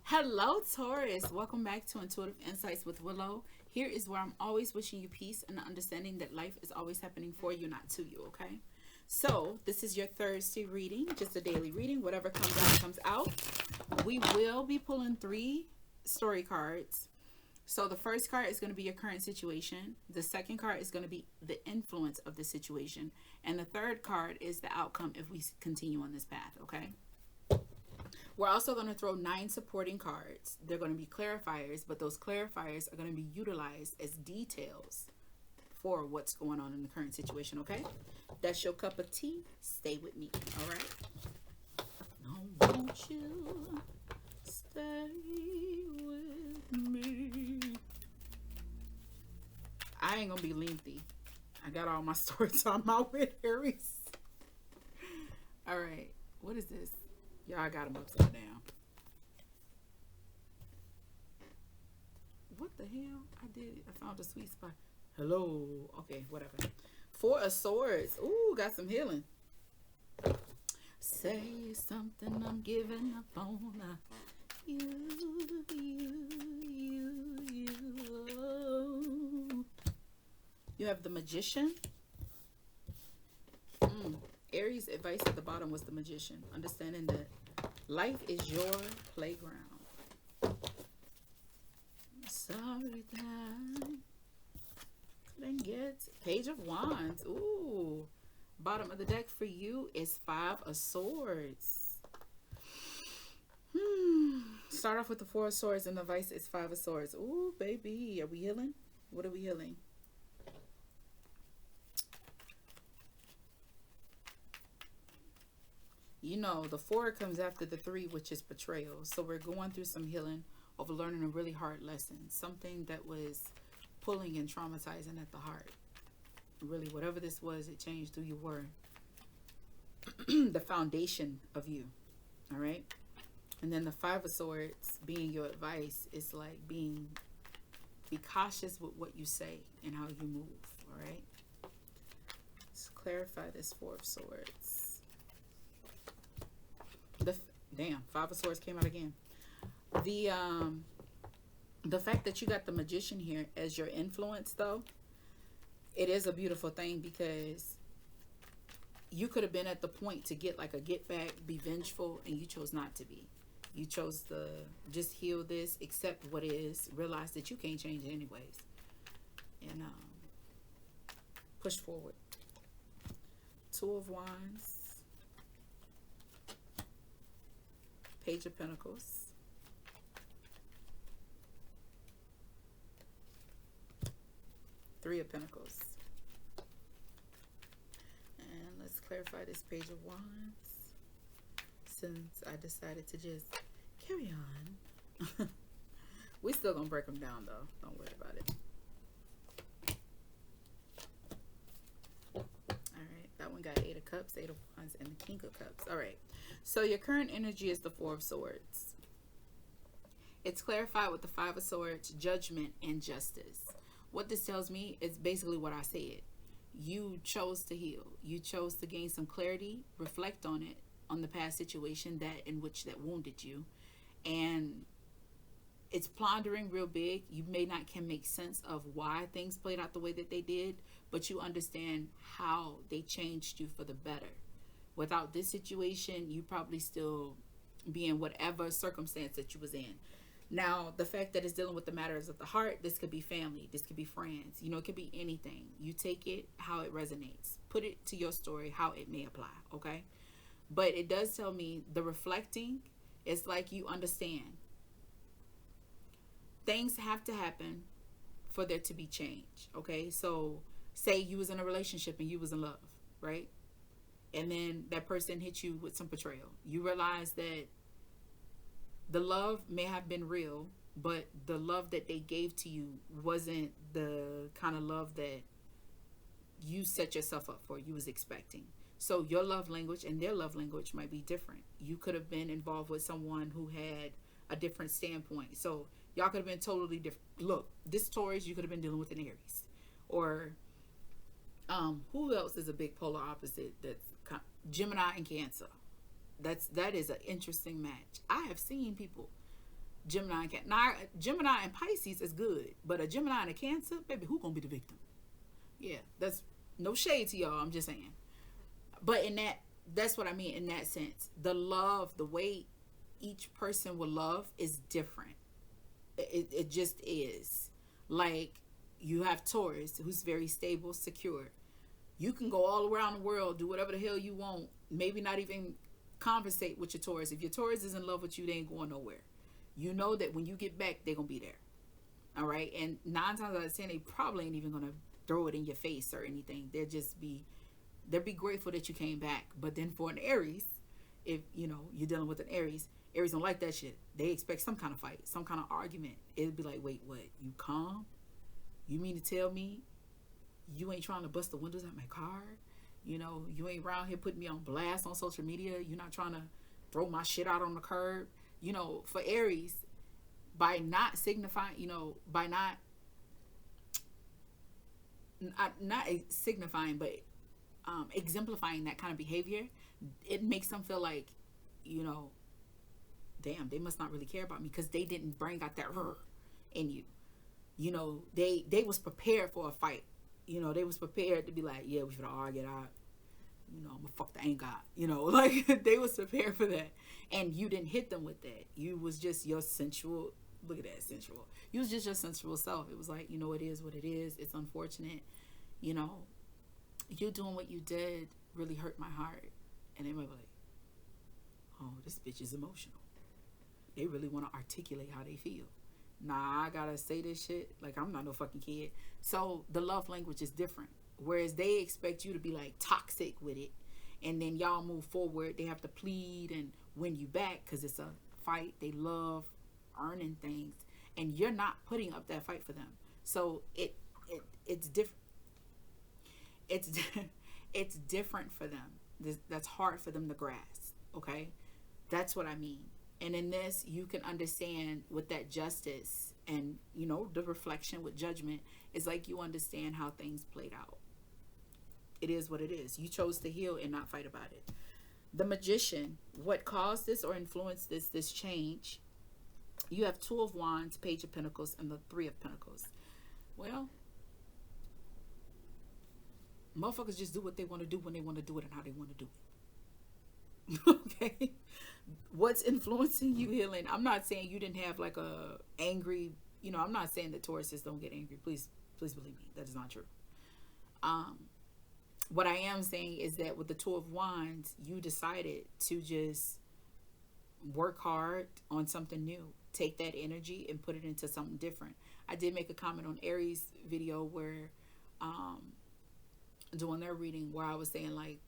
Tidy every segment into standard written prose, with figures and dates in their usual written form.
Hello, Taurus. Welcome back to Intuitive Insights with Willow. Here is where I'm always wishing you peace and the understanding that life is always happening for you, not to you, okay? So, this is your Thursday reading, just a daily reading. Whatever comes out, comes out. We will be pulling 3 story cards. So, the first card is going to be your current situation. The second card is going to be the influence of the situation. And the third card is the outcome if we continue on this path, okay? We're also going to throw 9 supporting cards. They're going to be clarifiers, but those clarifiers are going to be utilized as details for what's going on in the current situation, okay? That's your cup of tea. Stay with me, all right? I want you stay with me. I ain't going to be lengthy. I got all my story time out with Aries. All right, what is this? Y'all got them upside down. What the hell? I did it. I found a sweet spot. Hello. Okay, whatever. 4 of Swords. Ooh, got some healing. Say something, I'm giving up on you. You have the Magician. Aries' advice at the bottom was the Magician. Understanding that life is your playground. Sorry that I couldn't get Page of Wands. Ooh. Bottom of the deck for you is 5 of Swords. Start off with the 4 of Swords and the Vice is 5 of Swords. Ooh, baby. Are we healing? What are we healing? You know, the 4 comes after the 3, which is betrayal. So we're going through some healing of learning a really hard lesson. Something that was pulling and traumatizing at the heart. Really, whatever this was, it changed who you were. The foundation of you. All right? And then the 5 of Swords being your advice is like be cautious with what you say and how you move. All right? Let's clarify this 4 of Swords. Damn, 5 of Swords came out again. The fact that you got the Magician here as your influence, though, it is a beautiful thing because you could have been at the point to get like a get back, be vengeful, and you chose not to be. You chose to just heal this, accept what is, realize that you can't change it anyways, and push forward. 2 of Wands. Page of Pentacles. 3 of Pentacles. And let's clarify this Page of Wands. Since I decided to just carry on. We still gonna break them down though. Don't worry about it. Alright, that one got 8 of Cups, 8 of Wands, and the King of Cups. Alright. So your current energy is the 4 of Swords. It's clarified with the 5 of Swords, judgment and justice. What this tells me is basically what I said. You chose to heal. You chose to gain some clarity, reflect on it, on the past situation that wounded you. And it's pondering real big. You may not can make sense of why things played out the way that they did, but you understand how they changed you for the better. Without this situation, you probably still be in whatever circumstance that you was in. Now, the fact that it's dealing with the matters of the heart, this could be family, this could be friends, you know, it could be anything. You take it how it resonates. Put it to your story how it may apply, okay? But it does tell me the reflecting is like you understand. Things have to happen for there to be change, okay? So, say you was in a relationship and you was in love, right? And then that person hit you with some betrayal. You realize that the love may have been real, but the love that they gave to you wasn't the kind of love that you set yourself up for, you was expecting. So your love language and their love language might be different. You could have been involved with someone who had a different standpoint. So y'all could have been totally different. Look, this Taurus, you could have been dealing with an Aries. Or who else is a big polar opposite? That's Gemini and Cancer. That is an interesting match. I have seen people Gemini can now Gemini and Pisces is good, but a Gemini and a Cancer, baby, who gonna be the victim? Yeah, that's no shade to y'all. I'm just saying. But that's what I mean in that sense. The love, the way each person will love is different. It just is. Like, you have Taurus, who's very stable, secure. You can go all around the world, do whatever the hell you want, maybe not even conversate with your Taurus. If your Taurus is in love with you, they ain't going nowhere. You know that when you get back, they're going to be there. All right? And 9 times out of 10, they probably ain't even going to throw it in your face or anything. They'll be grateful that you came back. But then for an Aries, if, you're dealing with an Aries don't like that shit. They expect some kind of fight, some kind of argument. It'd be like, wait, what? You calm? You mean to tell me you ain't trying to bust the windows at my car? You ain't around here putting me on blast on social media. You're not trying to throw my shit out on the curb. For Aries, by not signifying, by not signifying, but exemplifying that kind of behavior, it makes them feel like, damn, they must not really care about me because they didn't bring out that in you. They was prepared for a fight. They was prepared to be like, yeah, we should argue it out. I'm gonna fuck the anger out. Like, they was prepared for that. And you didn't hit them with that. You was just your sensual, look at that, sensual. You was just your sensual self. It was like, it is what it is. It's unfortunate. You doing what you did really hurt my heart. And they might be like, oh, this bitch is emotional. They really want to articulate how they feel. Nah, I gotta say this shit. Like, I'm not no fucking kid. So the love language is different. Whereas they expect you to be like toxic with it. And then y'all move forward. They have to plead and win you back because it's a fight. They love earning things. And you're not putting up that fight for them. So it's different. It's different for them. That's hard for them to grasp. Okay? That's what I mean. And in this, you can understand with that justice and, the reflection with judgment, is like you understand how things played out. It is what it is. You chose to heal and not fight about it. The Magician, what caused this or influenced this change? You have 2 of Wands, Page of Pentacles, and the 3 of Pentacles. Well, motherfuckers just do what they want to do when they want to do it and how they want to do it. Okay? What's influencing you healing? I'm not saying you didn't have like a angry, I'm not saying that Tauruses don't get angry. Please believe me. That is not true. What I am saying is that with the 2 of Wands, you decided to just work hard on something new. Take that energy and put it into something different. I did make a comment on Aries video where doing their reading where I was saying, like,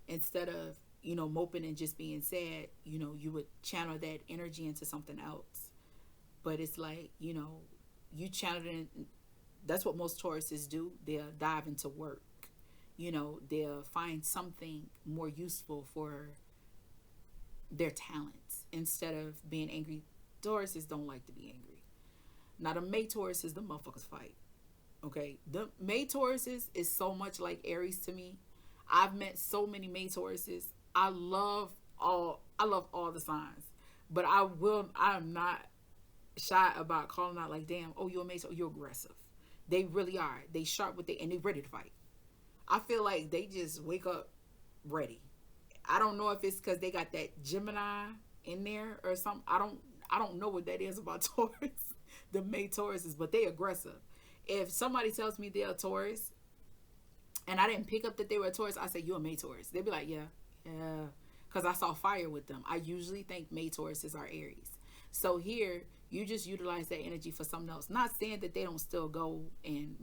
instead of moping and just being sad, you would channel that energy into something else. But it's like, you channel it in, that's what most Tauruses do. They'll dive into work. They'll find something more useful for their talents instead of being angry. Tauruses don't like to be angry. Now, the May Tauruses, the motherfuckers fight. Okay? The May Tauruses is so much like Aries to me. I've met so many May Tauruses. I love all the signs, but I'm not shy about calling out like, damn, oh, you're a May, so you're aggressive. They really are. They sharp with it and they ready to fight. I feel like they just wake up ready. I don't know if it's because they got that Gemini in there or something. I don't know what that is about Taurus, the May Tauruses, but they aggressive. If somebody tells me they're a Taurus and I didn't pick up that they were a Taurus, I say, you're a May Taurus. They'd be like, yeah, because I saw fire with them. I usually think May Tauruses are Aries. So here, you just utilize that energy for something else. Not saying that they don't still go and,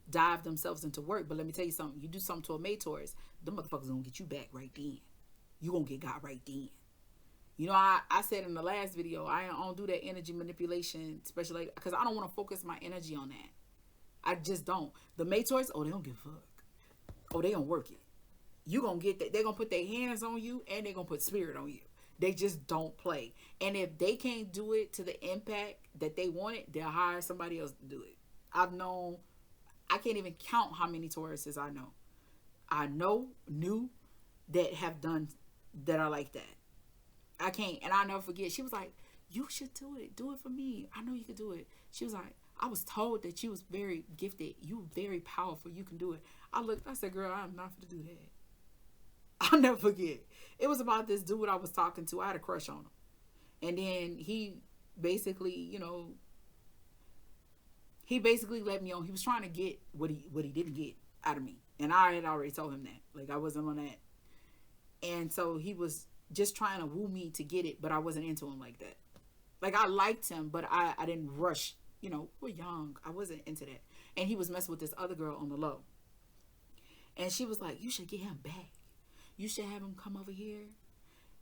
dive themselves into work. But let me tell you something. You do something to a May Taurus, the motherfuckers going to get you back right then. You going to get got right then. I said in the last video, I don't do that energy manipulation, especially because I don't want to focus my energy on that. I just don't. The May Taurus, they don't give a fuck. Oh, they going to work it. You gonna get that. They're gonna put their hands on you and they're gonna put spirit on you. They just don't play. And if they can't do it to the impact that they want it, they'll hire somebody else to do it. I can't even count how many Tauruses I knew that have done that are like that. I can't. And I'll never forget, she was like, you should do it. Do it for me. I know you could do it. She was like, I was told that you was very gifted. You very powerful. You can do it. I looked, I said, girl, I'm not going to do that. I'll never forget. It was about this dude I was talking to. I had a crush on him. And then he basically, he basically let me on. He was trying to get what he didn't get out of me. And I had already told him that. Like, I wasn't on that. And so he was just trying to woo me to get it, but I wasn't into him like that. Like, I liked him, but I didn't rush. We're young. I wasn't into that. And he was messing with this other girl on the low. And she was like, you should get him back. You should have him come over here.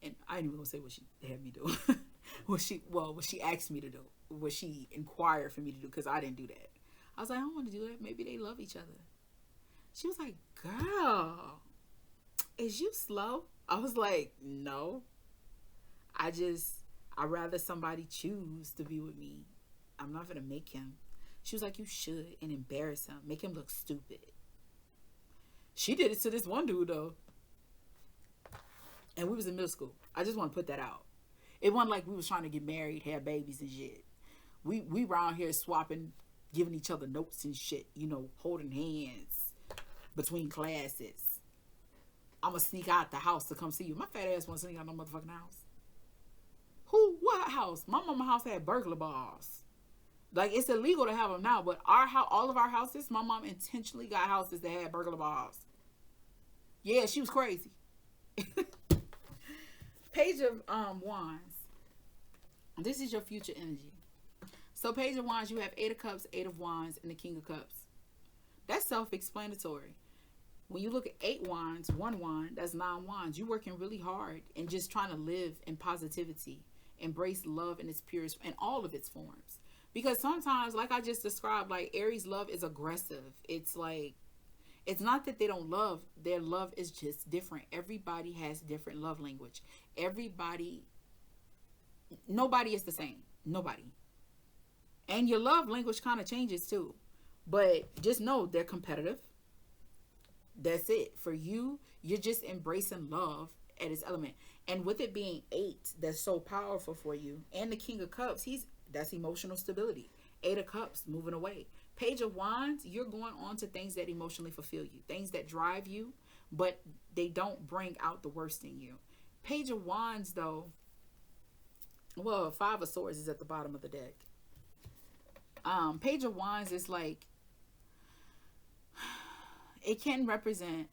And I ain't even gonna say what she had me do. what she asked me to do. What she inquired for me to do, because I didn't do that. I was like, I don't want to do that. Maybe they love each other. She was like, girl, is you slow? I was like, no. I'd rather somebody choose to be with me. I'm not gonna make him. She was like, you should, and embarrass him. Make him look stupid. She did it to this one dude, though. And we was in middle school. I just want to put that out. It wasn't like we was trying to get married, have babies and shit. We around here swapping, giving each other notes and shit. Holding hands between classes. I'm going to sneak out the house to come see you. My fat ass won't sneak out no motherfucking house. What house? My mama's house had burglar bars. Like, it's illegal to have them now, but all of our houses, my mom intentionally got houses that had burglar bars. Yeah, she was crazy. Page of Wands. This is your future energy. So Page of Wands, you have 8 of Cups, 8 of Wands, and the King of Cups. That's self-explanatory. When you look at 8 wands, 1 wand, that's 9 wands. You're working really hard and just trying to live in positivity. Embrace love in its purest, in all of its forms. Because sometimes, like I just described, like Aries love is aggressive. It's like, it's not that they don't love. Their love is just different. Everybody has different love language. Nobody is the same. Nobody. And your love language kind of changes too. But just know they're competitive. That's it. For you, you're just embracing love at its element. And with it being 8, that's so powerful for you. And the King of Cups, that's emotional stability. 8 of Cups, moving away. Page of Wands, you're going on to things that emotionally fulfill you. Things that drive you, but they don't bring out the worst in you. Page of Wands, though, 5 of Swords is at the bottom of the deck. Page of Wands is like, it can represent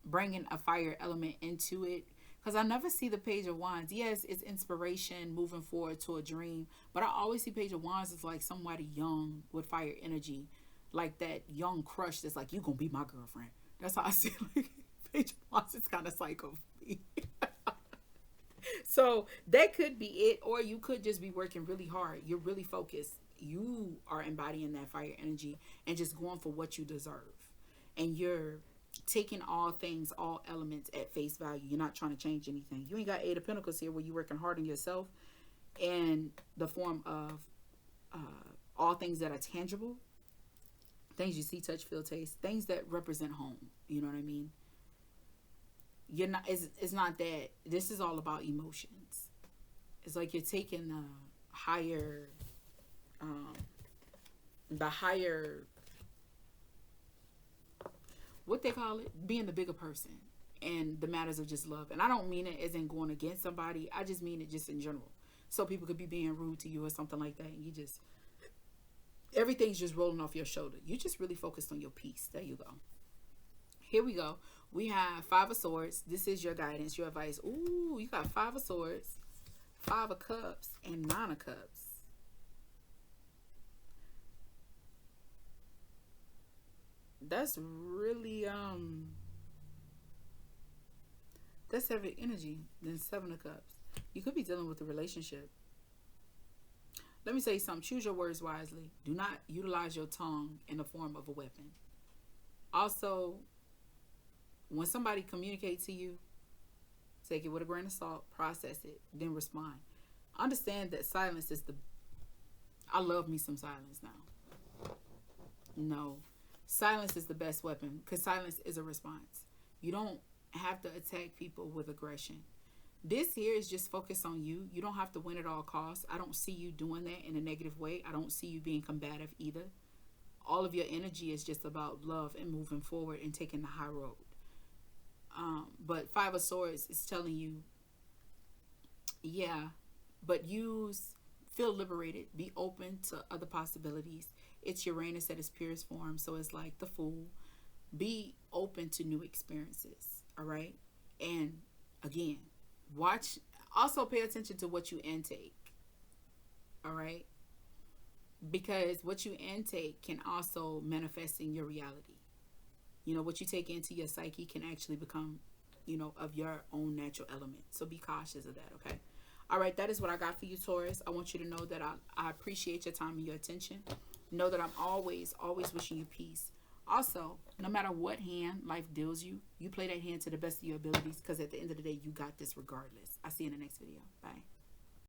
bringing a fire element into it. Because I never see the Page of Wands. Yes, it's inspiration, moving forward to a dream. But I always see Page of Wands as like somebody young with fire energy. Like that young crush that's like, you gonna be my girlfriend. That's how I see like Page of Wands. It's kind of psycho for me. So that could be it. Or you could just be working really hard. You're really focused. You are embodying that fire energy and just going for what you deserve. And you're taking all things, all elements at face value. You're not trying to change anything. You ain't got 8 of Pentacles here where you're working hard on yourself in the form of all things that are tangible, things you see, touch, feel, taste, things that represent home. You know what I mean? You're not. It's not that. This is all about emotions. It's like you're taking the higher, what they call it, being the bigger person, and the matters of just love. And I don't mean it as in going against somebody. I just mean it just in general. So people could be being rude to you or something like that, and everything's just rolling off your shoulder. You just really focused on your peace. There you go. Here we go. We have 5 of Swords. This is your guidance, your advice. Ooh, you got 5 of Swords, 5 of Cups, and 9 of Cups. That's really that's heavy energy. Then 7 of Cups. You could be dealing with a relationship. Let me say something. Choose your words wisely. Do not utilize your tongue in the form of a weapon. Also, when somebody communicates to you, take it with a grain of salt, process it, then respond. Understand that silence is I love me some silence now. No. Silence is the best weapon because silence is a response. You don't have to attack people with aggression. This here is just focused on you. You don't have to win at all costs. I don't see you doing that in a negative way. I don't see you being combative either. All of your energy is just about love and moving forward and taking the high road. But Five of Swords is telling you, yeah, but feel liberated. Be open to other possibilities. It's Uranus at its purest form, so it's like the Fool. Be open to new experiences, all right? And again, also pay attention to what you intake, all right? Because what you intake can also manifest in your reality. You know, what you take into your psyche can actually become, of your own natural element. So be cautious of that, okay? All right, that is what I got for you, Taurus. I want you to know that I appreciate your time and your attention. Know that I'm always, always wishing you peace. Also, no matter what hand life deals you, you play that hand to the best of your abilities, because at the end of the day, you got this regardless. I'll see you in the next video. Bye.